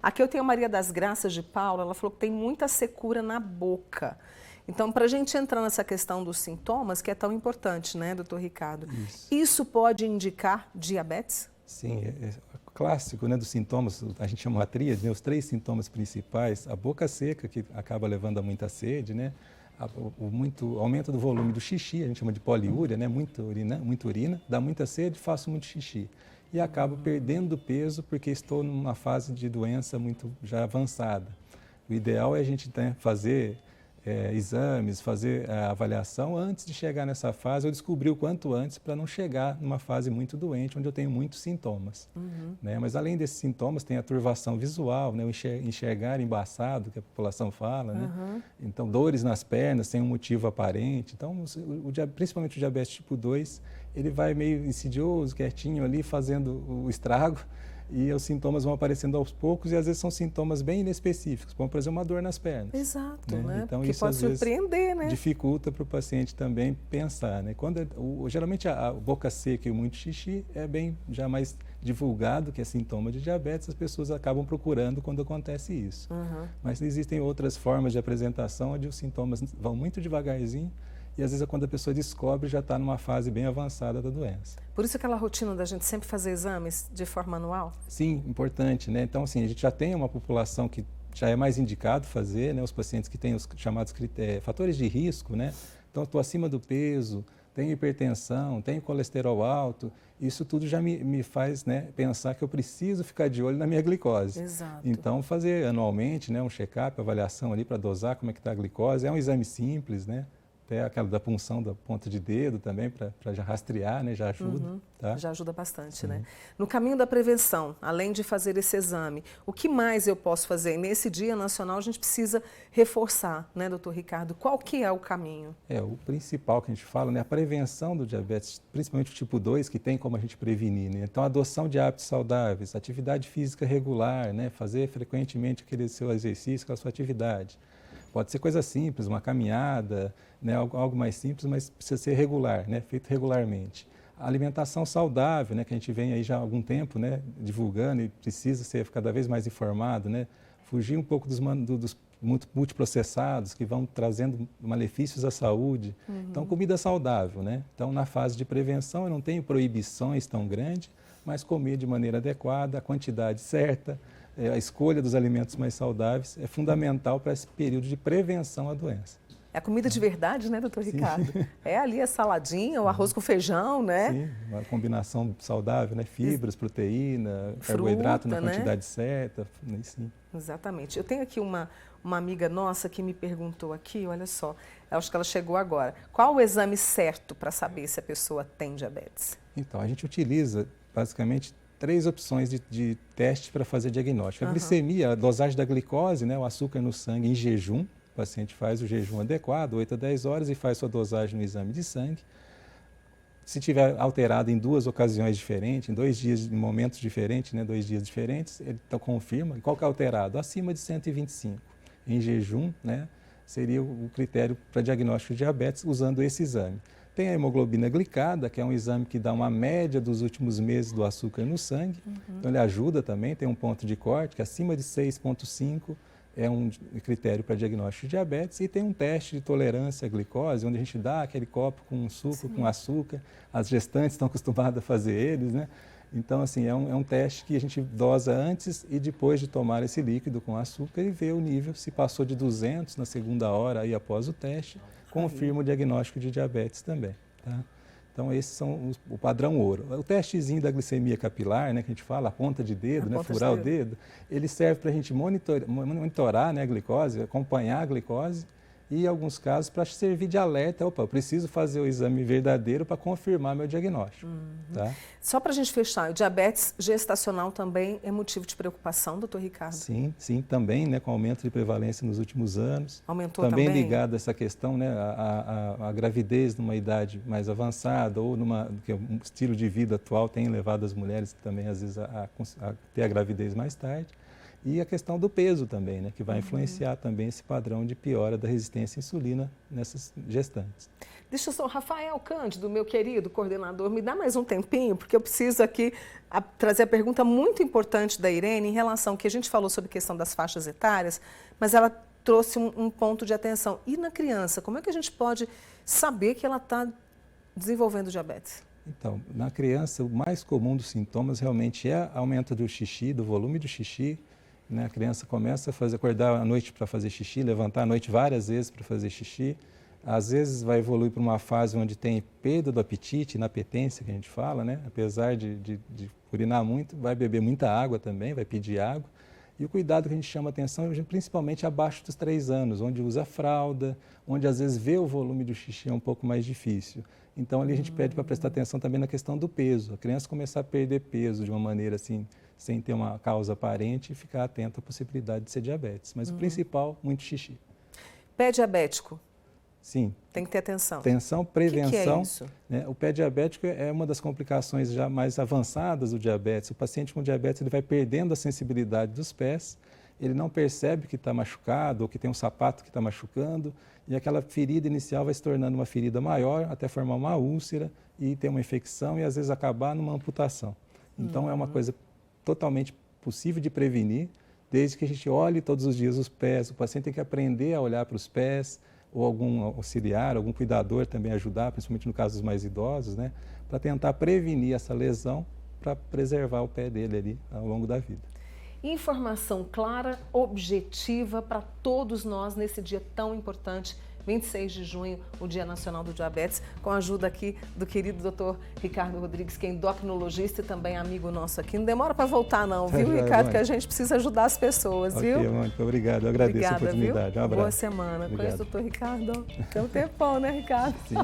Aqui eu tenho a Maria das Graças de Paula, ela falou que tem muita secura na boca. Então, para a gente entrar nessa questão dos sintomas, que é tão importante, né, doutor Ricardo? Isso pode indicar diabetes? Sim, é clássico, né, dos sintomas, a gente chama a tríade, né, os 3 sintomas principais, a boca seca, que acaba levando a muita sede, né, muito aumento do volume do xixi, a gente chama de poliúria, né, muita urina, dá muita sede, faço muito xixi. E acabo perdendo peso porque estou numa fase de doença muito já avançada. O ideal é a gente fazer exames, fazer a avaliação antes de chegar nessa fase, ou descobrir o quanto antes para não chegar numa fase muito doente, onde eu tenho muitos sintomas. Né? Mas além desses sintomas, tem a turvação visual, né? O enxergar embaçado, que a população fala, né? Então, dores nas pernas, sem um motivo aparente. Então, principalmente o diabetes tipo 2, ele vai meio insidioso, quietinho ali, fazendo o estrago, e os sintomas vão aparecendo aos poucos e às vezes são sintomas bem inespecíficos, como por exemplo uma dor nas pernas. Exato, né? Então porque isso pode às vezes surpreender, né? dificulta para o paciente também pensar, né? Geralmente a boca seca e muito xixi é bem já mais divulgado que é sintoma de diabetes, as pessoas acabam procurando quando acontece isso. Mas existem outras formas de apresentação onde os sintomas vão muito devagarzinho, e às vezes quando a pessoa descobre já está numa fase bem avançada da doença. Por isso aquela rotina da gente sempre fazer exames de forma anual? Sim, importante, né? Então, assim, a gente já tem uma população que já é mais indicado fazer, né? Os pacientes que têm os chamados fatores de risco, né? Então, estou acima do peso, tenho hipertensão, tenho colesterol alto, isso tudo já me faz, né, pensar que eu preciso ficar de olho na minha glicose. Exato. Então, fazer anualmente, né, um check-up, avaliação ali para dosar como é que está a glicose, é um exame simples, né? Até aquela da punção da ponta de dedo também, para já rastrear, né? Já ajuda. Tá? Já ajuda bastante, né? No caminho da prevenção, além de fazer esse exame, o que mais eu posso fazer? Nesse Dia Nacional a gente precisa reforçar, né, doutor Ricardo? Qual que é o caminho? O principal que a gente fala, né? A prevenção do diabetes, principalmente o tipo 2, que tem como a gente prevenir, né? Então, a adoção de hábitos saudáveis, atividade física regular, né? Fazer frequentemente aquele seu exercício, aquela sua atividade. Pode ser coisa simples, uma caminhada, né, algo mais simples, mas precisa ser regular, né, feito regularmente. A alimentação saudável, né, que a gente vem aí já há algum tempo, né, divulgando e precisa ser cada vez mais informado, né, fugir um pouco dos multiprocessados que vão trazendo malefícios à saúde. Então, comida saudável, né? Então, na fase de prevenção, eu não tenho proibições tão grandes, mas comer de maneira adequada, a quantidade certa, a escolha dos alimentos mais saudáveis é fundamental para esse período de prevenção à doença. É a comida de verdade, né, doutor Ricardo? É ali a saladinha, o arroz com feijão, né? Sim, uma combinação saudável, né? Fibras, proteína, carboidrato na quantidade certa. Sim. Exatamente. Eu tenho aqui uma amiga nossa que me perguntou aqui, olha só, acho que ela chegou agora. Qual o exame certo para saber se a pessoa tem diabetes? Então, a gente utiliza basicamente 3 opções de teste para fazer diagnóstico. A glicemia, a dosagem da glicose, né, o açúcar no sangue em jejum. O paciente faz o jejum adequado, 8 a 10 horas, e faz sua dosagem no exame de sangue. Se tiver alterado em 2 ocasiões diferentes, em 2 dias, em momentos diferentes, né, 2 dias diferentes, ele então confirma. E qual que é alterado? Acima de 125. Em jejum, né, seria o critério para diagnóstico de diabetes usando esse exame. Tem a hemoglobina glicada, que é um exame que dá uma média dos últimos meses do açúcar no sangue. Então, ele ajuda também, tem um ponto de corte, que acima de 6,5 é um critério para diagnóstico de diabetes. E tem um teste de tolerância à glicose, onde a gente dá aquele copo com suco, com açúcar. As gestantes estão acostumadas a fazer eles, né? Então, assim, é um teste que a gente dosa antes e depois de tomar esse líquido com açúcar e vê o nível. Se passou de 200 na segunda hora aí após o teste, confirma o diagnóstico de diabetes também. Tá? Então, esses são o padrão ouro. O testezinho da glicemia capilar, né, que a gente fala, a ponta de dedo, né, furar o dedo, ele serve para a gente monitorar, né, a glicose, acompanhar a glicose e, em alguns casos, para servir de alerta. Opa, eu preciso fazer o exame verdadeiro para confirmar meu diagnóstico. Tá? Só para a gente fechar, o diabetes gestacional também é motivo de preocupação, doutor Ricardo? Sim, sim, também, né, com aumento de prevalência nos últimos anos. Aumentou também? Também ligado a essa questão, né, a gravidez numa idade mais avançada ou que o estilo de vida atual tem levado as mulheres também, às vezes, a ter a gravidez mais tarde. E a questão do peso também, né, que vai influenciar também esse padrão de piora da resistência à insulina nessas gestantes. Deixa eu só, Rafael Cândido, meu querido coordenador, me dá mais um tempinho, porque eu preciso aqui trazer a pergunta muito importante da Irene em relação, que a gente falou sobre a questão das faixas etárias, mas ela trouxe um ponto de atenção. E na criança, como é que a gente pode saber que ela está desenvolvendo diabetes? Então, na criança, o mais comum dos sintomas realmente é aumento do xixi, do volume do xixi, né? A criança começa a acordar à noite para fazer xixi, levantar à noite várias vezes para fazer xixi. Às vezes vai evoluir para uma fase onde tem perda do apetite, inapetência, que a gente fala, né? Apesar de urinar muito, vai beber muita água também, vai pedir água. E o cuidado que a gente chama atenção é principalmente abaixo dos 3 anos, onde usa fralda, onde às vezes ver o volume do xixi é um pouco mais difícil. Então ali a gente pede para prestar atenção também na questão do peso. A criança começar a perder peso de uma maneira assim, sem ter uma causa aparente, e ficar atenta à possibilidade de ser diabetes. Mas o principal, muito xixi. Pé diabético? Sim. Tem que ter atenção. Atenção, prevenção. O que é isso? Né? O pé diabético é uma das complicações já mais avançadas do diabetes. O paciente com diabetes ele vai perdendo a sensibilidade dos pés, ele não percebe que está machucado ou que tem um sapato que está machucando, e aquela ferida inicial vai se tornando uma ferida maior, até formar uma úlcera e ter uma infecção e às vezes acabar numa amputação. Então é uma coisa totalmente possível de prevenir, desde que a gente olhe todos os dias os pés. O paciente tem que aprender a olhar para os pés, ou algum auxiliar, algum cuidador também ajudar, principalmente no caso dos mais idosos, né, para tentar prevenir essa lesão, para preservar o pé dele ali ao longo da vida. Informação clara, objetiva para todos nós nesse dia tão importante, 26 de junho, o Dia Nacional do Diabetes, com a ajuda aqui do querido Dr. Ricardo Rodrigues, que é endocrinologista e também amigo nosso aqui. Não demora para voltar não, viu, Ricardo, que a gente precisa ajudar as pessoas, viu? Ok, Mônica, obrigado. Eu agradeço a oportunidade. Viu? Um abraço. Boa semana. Obrigado. Conheço o Dr. Ricardo. Tem um tempão, né, Ricardo? Sim.